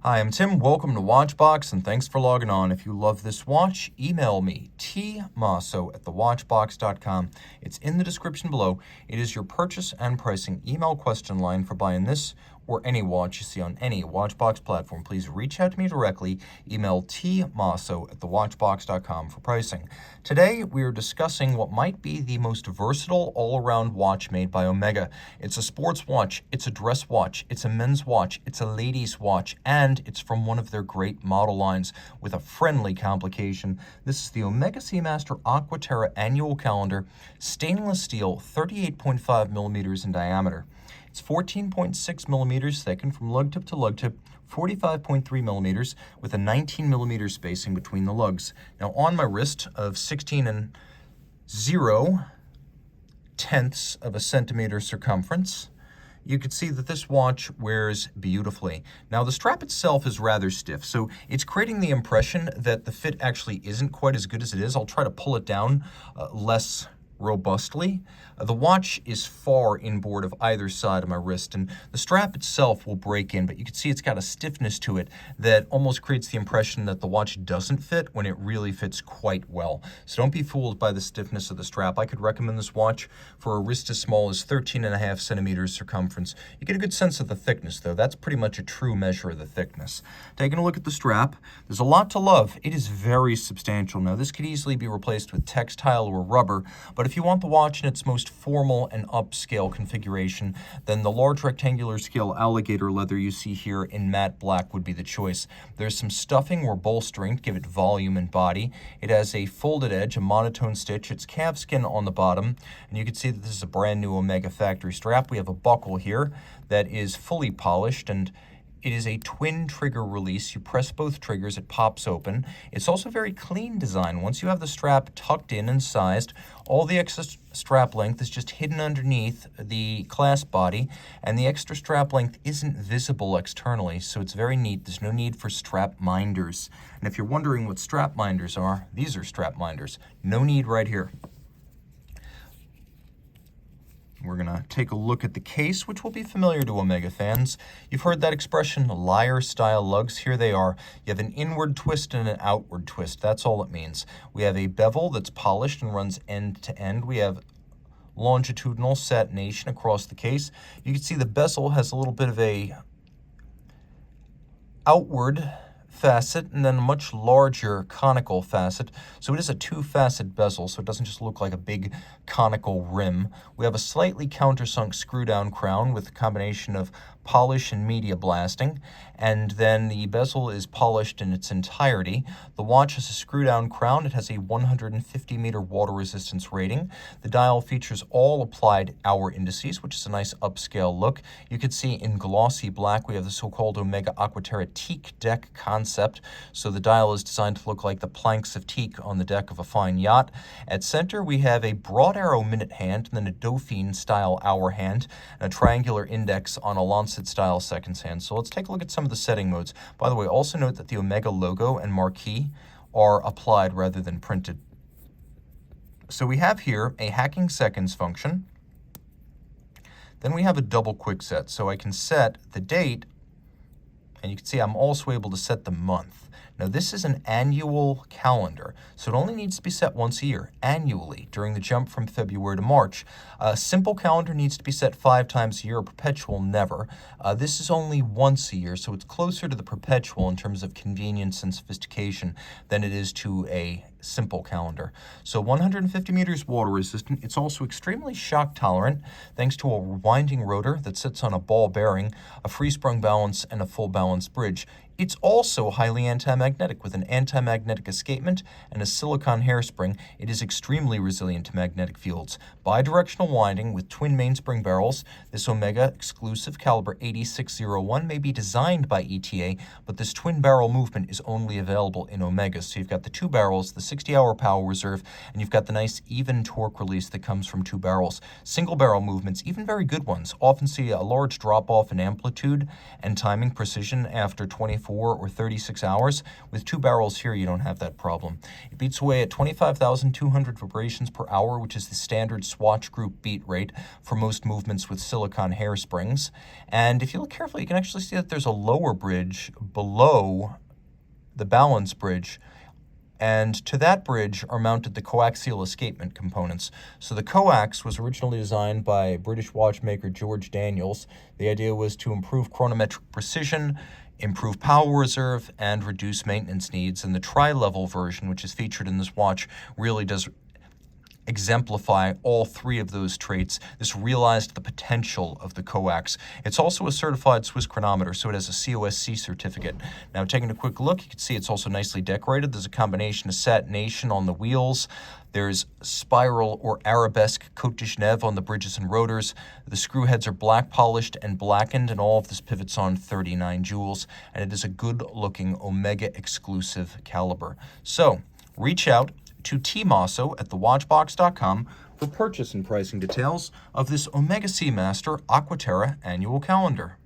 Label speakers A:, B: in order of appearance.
A: Hi, I'm Tim. Welcome to Watchbox, and thanks for logging on. If you love this watch, email me, tmosso@thewatchbox.com. It's in the description below. It is your purchase and pricing email question line for buying this or any watch you see on any Watchbox platform. Please reach out to me directly. Email tmosso@thewatchbox.com for pricing. Today, we are discussing what might be the most versatile all-around watch made by Omega. It's a sports watch, it's a dress watch, it's a men's watch, it's a ladies' watch, and it's from one of their great model lines with a friendly complication. This is the Omega Seamaster Aqua Terra annual calendar, stainless steel, 38.5 millimeters in diameter. It's 14.6 millimeters thick and from lug tip to lug tip, 45.3 millimeters with a 19 millimeter spacing between the lugs. Now on my wrist of 16 0.0 of a centimeter circumference, you can see that this watch wears beautifully. Now the strap itself is rather stiff, so it's creating the impression that the fit actually isn't quite as good as it is. I'll try to pull it down less robustly. The watch is far inboard of either side of my wrist, and the strap itself will break in, but you can see it's got a stiffness to it that almost creates the impression that the watch doesn't fit when it really fits quite well. So don't be fooled by the stiffness of the strap. I could recommend this watch for a wrist as small as 13.5 centimeters circumference. You get a good sense of the thickness, though. That's pretty much a true measure of the thickness. Taking a look at the strap, there's a lot to love. It is very substantial. Now, this could easily be replaced with textile or rubber, but if you want the watch in its most formal and upscale configuration, then the large rectangular scale alligator leather you see here in matte black would be the choice. There's some stuffing or bolstering to give it volume and body. It has a folded edge, a monotone stitch. It's calfskin on the bottom, and you can see that this is a brand new Omega factory strap. We have a buckle here that is fully polished, and it is a twin trigger release. You press both triggers, it pops open. It's also a very clean design. Once you have the strap tucked in and sized, all the excess strap length is just hidden underneath the clasp body, and the extra strap length isn't visible externally, so it's very neat. There's no need for strap minders. And if you're wondering what strap minders are, these are strap minders. No need right here. We're going to take a look at the case, which will be familiar to Omega fans. You've heard that expression, lyre-style lugs. Here they are. You have an inward twist and an outward twist. That's all it means. We have a bevel that's polished and runs end to end. We have longitudinal satination across the case. You can see the bezel has a little bit of a outward facet and then a much larger conical facet. So it is a two-facet bezel, so it doesn't just look like a big conical rim. We have a slightly countersunk screw-down crown with a combination of polish and media blasting, and then the bezel is polished in its entirety. The watch has a screw-down crown. It has a 150-meter water resistance rating. The dial features all applied hour indices, which is a nice upscale look. You can see in glossy black we have the so-called Omega Aqua Terra Teak deck concept. So the dial is designed to look like the planks of teak on the deck of a fine yacht. At center we have a broad arrow minute hand, and then a Dauphine-style hour hand, and a triangular index on a Lancet-style seconds hand. So let's take a look at some of the setting modes. By the way, also note that the Omega logo and marquee are applied rather than printed. So we have here a hacking seconds function. Then we have a double quick set. So I can set the date, and you can see I'm also able to set the month. Now this is an annual calendar, so it only needs to be set once a year, annually, during the jump from February to March. A simple calendar needs to be set 5 times a year, a perpetual never. This is only once a year, so it's closer to the perpetual in terms of convenience and sophistication than it is to a simple calendar. So 150 meters water resistant. It's also extremely shock tolerant thanks to a winding rotor that sits on a ball bearing, a free sprung balance, and a full balance bridge. It's also highly anti-magnetic with an anti-magnetic escapement and a silicon hairspring. It is extremely resilient to magnetic fields. Bidirectional winding with twin mainspring barrels. This Omega exclusive caliber 8601 may be designed by ETA, but this twin barrel movement is only available in Omega. So you've got the 2 barrels, the 60-hour power reserve, and you've got the nice even torque release that comes from 2 barrels. Single barrel movements, even very good ones, often see a large drop-off in amplitude and timing precision after 25 24 or 36 hours. With 2 barrels here, you don't have that problem. It beats away at 25,200 vibrations per hour, which is the standard swatch group beat rate for most movements with silicone hairsprings. And if you look carefully, you can actually see that there's a lower bridge below the balance bridge, and to that bridge are mounted the coaxial escapement components. So the coax was originally designed by British watchmaker George Daniels. The idea was to improve chronometric precision, improve power reserve, and reduce maintenance needs. And the tri-level version, which is featured in this watch, really does exemplify all 3 of those traits. This realized the potential of the coax. It's also a certified Swiss chronometer, so it has a COSC certificate. Now, taking a quick look, you can see it's also nicely decorated. There's a combination of satination on the wheels. There's spiral or arabesque Côte de Genève on the bridges and rotors. The screw heads are black polished and blackened, and all of this pivots on 39 jewels, and it is a good-looking Omega exclusive caliber. So, reach out to Team Mosso at thewatchbox.com for purchase and pricing details of this Omega Seamaster Aqua Terra annual calendar.